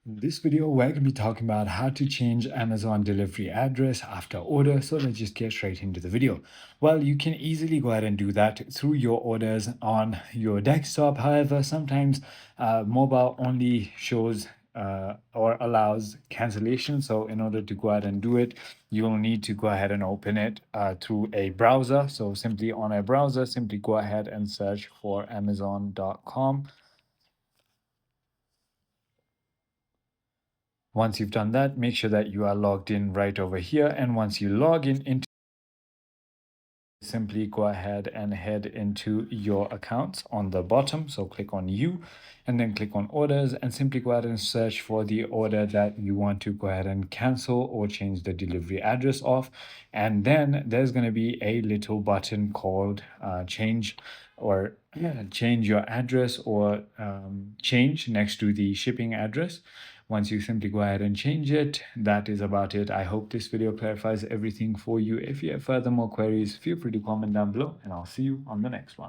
In this video, we're going to be talking about how to change Amazon delivery address after order. So let's just get straight into the video. Well, you can easily go ahead and do that through your orders on your desktop. However, sometimes mobile only shows or allows cancellation. So in order to go ahead and do it, you'll need to go ahead and open it through a browser. So simply on a browser, simply go ahead and search for Amazon.com. Once you've done that, make sure that you are logged in right over here. And once you log in into, simply go ahead and head into your accounts on the bottom. So click on you and then click on orders and simply go ahead and search for the order that you want to go ahead and cancel or change the delivery address of. And then there's going to be a little button called change or change your address or change next to the shipping address. Once you simply go ahead and change it, that is about it. I hope this video clarifies everything for you. If you have further more queries, feel free to comment down below and I'll see you on the next one.